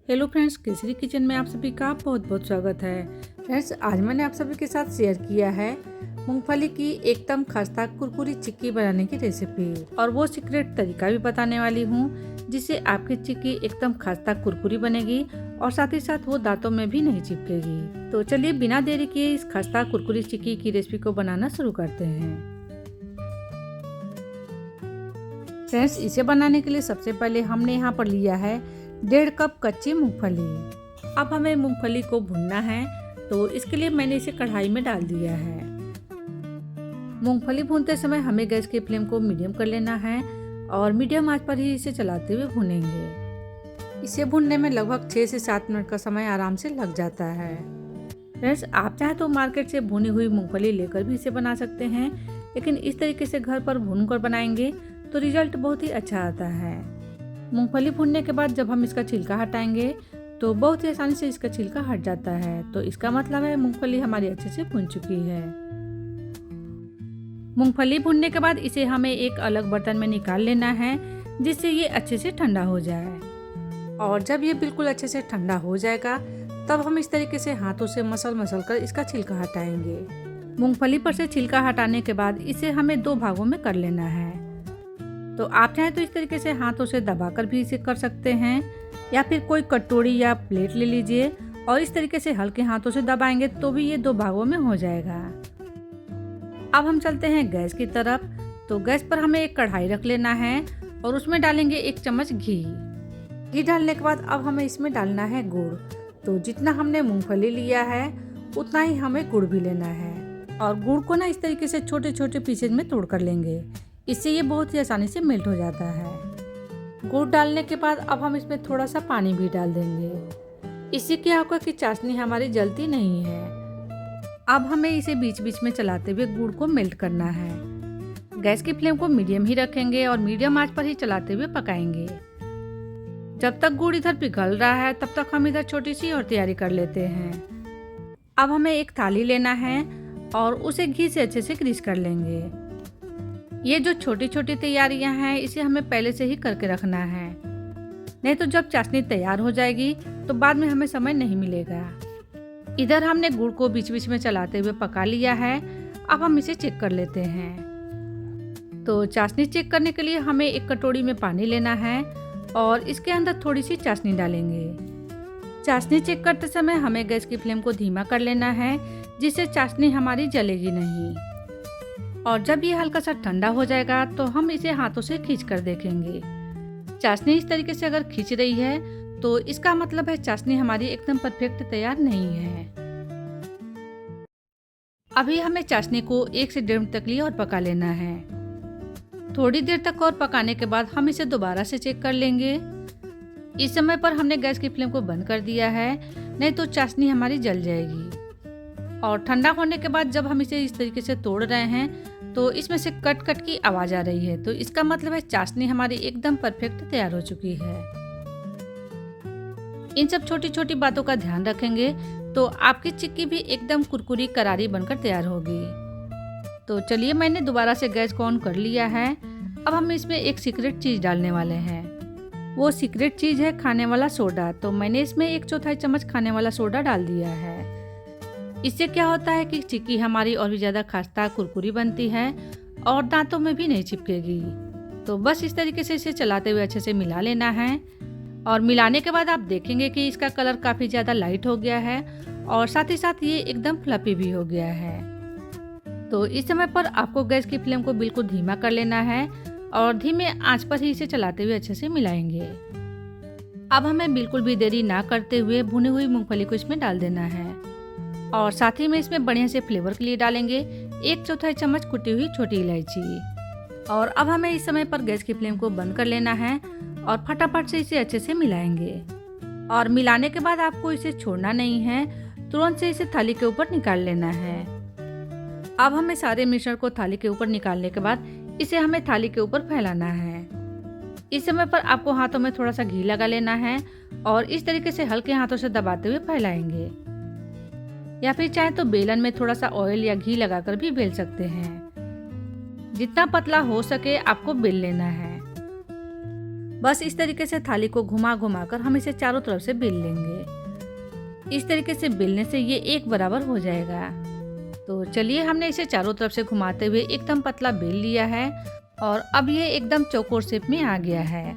Hello friends, Kesari kitchen में आप सभी का बहुत बहुत स्वागत है। फ्रेंड्स, आज मैंने आप सभी के साथ शेयर किया है मूंगफली की एकदम खस्ता कुरकुरी चिक्की बनाने की रेसिपी, और वो सीक्रेट तरीका भी बताने वाली हूँ जिससे आपकी चिक्की एकदम खस्ता कुरकुरी बनेगी और साथ ही साथ वो दांतों में भी नहीं चिपकेगी। तो चलिए बिना देरी किए इस खस्ता कुरकुरी चिक्की की रेसिपी को बनाना शुरू करते हैं। फ्रेंड्स, इसे बनाने के लिए सबसे पहले हमने यहाँ पर लिया है 1.5 कप कच्ची मूंगफली। अब हमें मूंगफली को भूनना है, तो इसके लिए मैंने इसे कढ़ाई में डाल दिया है। मूंगफली भूनते समय हमें गैस की फ्लेम को मीडियम कर लेना है और मीडियम आंच पर ही इसे चलाते हुए भूनेंगे। इसे भूनने में लगभग 6 से 7 मिनट का समय आराम से लग जाता है। फ्रेंड्स, आप चाहे तो मार्केट से भुनी हुई मूंगफली लेकर भी इसे बना सकते हैं, लेकिन इस तरीके से घर पर भूनकर बनाएंगे तो रिजल्ट बहुत ही अच्छा आता है। मूंगफली भूनने के बाद जब हम इसका छिलका हटाएंगे तो बहुत ही आसानी से इसका छिलका हट जाता है, तो इसका मतलब है मूंगफली हमारी अच्छे से भून चुकी है। मूंगफली भूनने के बाद इसे हमें एक अलग बर्तन में निकाल लेना है जिससे ये अच्छे से ठंडा हो जाए। और जब ये बिल्कुल अच्छे से ठंडा हो जाएगा तब हम इस तरीके से हाथों से मसल कर इसका छिलका हटाएंगे। मूंगफली पर से छिलका हटाने के बाद इसे हमें 2 भागों में कर लेना है। तो आप चाहें तो इस तरीके से हाथों से दबाकर भी इसे कर सकते हैं, या फिर कोई कटोरी या प्लेट ले लीजिए और इस तरीके से हल्के हाथों से दबाएंगे तो भी ये 2 भागों में हो जाएगा। अब हम चलते हैं गैस की तरफ। तो गैस पर हमें एक कढ़ाई रख लेना है और उसमें डालेंगे 1 चम्मच घी। घी डालने के बाद अब हमें इसमें डालना है गुड़। तो जितना हमने मूंगफली लिया है उतना ही हमें गुड़ भी लेना है, और गुड़ को ना इस तरीके से छोटे छोटे पीसेज में तोड़ कर लेंगे, इससे ये बहुत ही आसानी से मेल्ट हो जाता है। गुड़ डालने के बाद अब हम इसमें थोड़ा सा पानी भी डाल देंगे। इससे क्या होगा कि चाशनी हमारी जलती नहीं है। अब हमें इसे बीच बीच में चलाते हुए गुड़ को मेल्ट करना है। गैस की फ्लेम को मीडियम ही रखेंगे और मीडियम आंच पर ही चलाते हुए पकाएंगे। जब तक गुड़ इधर पिघल रहा है तब तक हम इधर छोटी सी और तैयारी कर लेते हैं। अब हमें एक थाली लेना है और उसे घी से अच्छे से ग्रीस कर लेंगे। ये जो छोटी छोटी तैयारियां हैं इसे हमें पहले से ही करके रखना है, नहीं तो जब चाशनी तैयार हो जाएगी तो बाद में हमें समय नहीं मिलेगा। इधर हमने गुड़ को बीच बीच में चलाते हुए पका लिया है। अब हम इसे चेक कर लेते हैं। तो चाशनी चेक करने के लिए हमें एक कटोरी में पानी लेना है और इसके अंदर थोड़ी सी चाशनी डालेंगे। चाशनी चेक करते समय हमें गैस की फ्लेम को धीमा कर लेना है जिससे चाशनी हमारी जलेगी नहीं। और जब ये हल्का सा ठंडा हो जाएगा तो हम इसे हाथों से खींच कर देखेंगे। चाशनी इस तरीके से अगर खींच रही है तो इसका मतलब है चाशनी हमारी एकदम परफेक्ट तैयार नहीं है। अभी हमें चाशनी को 1 से 1.5 मिनट तक लिए और पका लेना है। थोड़ी देर तक और पकाने के बाद हम इसे दोबारा से चेक कर लेंगे। इस समय पर हमने गैस की फ्लेम को बंद कर दिया है, नहीं तो चाशनी हमारी जल जाएगी। और ठंडा होने के बाद जब हम इसे इस तरीके से तोड़ रहे हैं तो इसमें से कट कट की आवाज आ रही है, तो इसका मतलब है चाशनी हमारी एकदम परफेक्ट तैयार हो चुकी है। इन सब छोटी छोटी बातों का ध्यान रखेंगे तो आपकी चिक्की भी एकदम कुरकुरी करारी बनकर तैयार होगी। तो चलिए, मैंने दोबारा से गैस को ऑन कर लिया है। अब हम इसमें एक सीक्रेट चीज डालने वाले हैं। वो सीक्रेट चीज है खाने वाला सोडा। तो मैंने इसमें 1/4 चम्मच खाने वाला सोडा डाल दिया है। इससे क्या होता है कि चिक्की हमारी और भी ज़्यादा खस्ता कुरकुरी बनती है और दांतों में भी नहीं चिपकेगी। तो बस इस तरीके से इसे चलाते हुए अच्छे से मिला लेना है। और मिलाने के बाद आप देखेंगे कि इसका कलर काफ़ी ज़्यादा लाइट हो गया है और साथ ही साथ ये एकदम फ्लफी भी हो गया है। तो इस समय पर आपको गैस की फ्लेम को बिल्कुल धीमा कर लेना है और धीमे आंच पर ही इसे चलाते हुए अच्छे से मिलाएंगे। अब हमें बिल्कुल भी देरी ना करते हुए भुनी हुई मूंगफली को इसमें डाल देना है, और साथ ही में इसमें बढ़िया से फ्लेवर के लिए डालेंगे 1/4 चम्मच कुटी हुई छोटी इलायची। और अब हमें इस समय पर गैस की फ्लेम को बंद कर लेना है और फटाफट से इसे अच्छे से मिलाएंगे। और मिलाने के बाद आपको इसे छोड़ना नहीं है, तुरंत से इसे थाली के ऊपर निकाल लेना है। अब हमें सारे मिश्रण को थाली के ऊपर निकालने के बाद इसे हमें थाली के ऊपर फैलाना है। इस समय पर आपको हाथों में थोड़ा सा घी लगा लेना है और इस तरीके से हल्के हाथों से दबाते हुए फैलाएंगे, या फिर चाहे तो बेलन में थोड़ा सा ऑयल या घी लगाकर भी बेल सकते हैं। जितना पतला हो सके आपको बेल लेना है। बस इस तरीके से थाली को घुमा घुमा कर हम इसे चारों तरफ से बेल लेंगे। इस तरीके से बेलने से ये एक बराबर हो जाएगा। तो चलिए, हमने इसे चारों तरफ से घुमाते हुए एकदम पतला बेल लिया है और अब ये एकदम चौकोर शेप में आ गया है।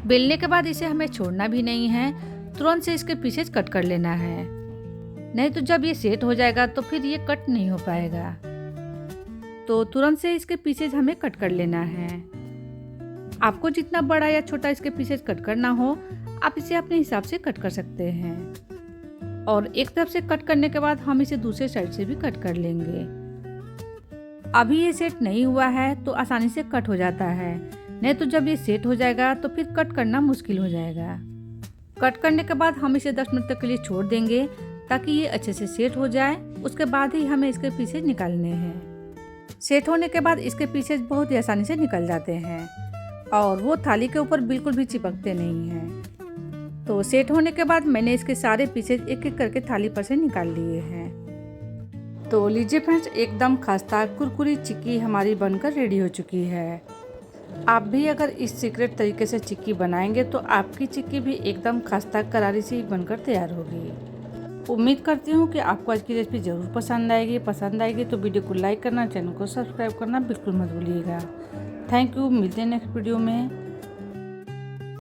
बेलने के बाद इसे हमें छोड़ना भी नहीं है, तुरंत से इसके पीसेज कट कर लेना है, नहीं तो जब ये सेट हो जाएगा तो फिर ये कट नहीं हो पाएगा। तो तुरंत से इसके पीसेज हमें कट कर लेना है। आपको जितना बड़ा या छोटा इसके पीसेज कट करना हो, आप इसे अपने हिसाब से कट कर सकते हैं। और एक तरफ से कट करने के बाद हम इसे दूसरे साइड से भी कट कर लेंगे। अभी ये सेट नहीं हुआ है तो आसानी से कट हो जाता है, नहीं तो जब ये सेट हो जाएगा तो फिर कट करना मुश्किल हो जाएगा। कट करने के बाद हम इसे 10 मिनट तक के लिए छोड़ देंगे ताकि ये अच्छे से सेट हो जाए। उसके बाद ही हमें इसके पीसेज निकालने हैं। सेट होने के बाद इसके पीसेज बहुत ही आसानी से निकल जाते हैं और वो थाली के ऊपर बिल्कुल भी चिपकते नहीं हैं। तो सेट होने के बाद मैंने इसके सारे पीसेज एक एक करके थाली पर से निकाल लिए हैं। तो लीजिए फ्रेंड्स, एकदम खस्ता कुरकुरी चिक्की हमारी बनकर रेडी हो चुकी है। आप भी अगर इस सीक्रेट तरीके से चिक्की बनाएंगे तो आपकी चिक्की भी एकदम खस्ता करारी सी बनकर तैयार होगी। उम्मीद करती हूँ कि आपको आज की रेसिपी ज़रूर पसंद आएगी तो वीडियो को लाइक करना, चैनल को सब्सक्राइब करना बिल्कुल मत भूलिएगा। Thank you. मिलते हैं नेक्स्ट वीडियो में।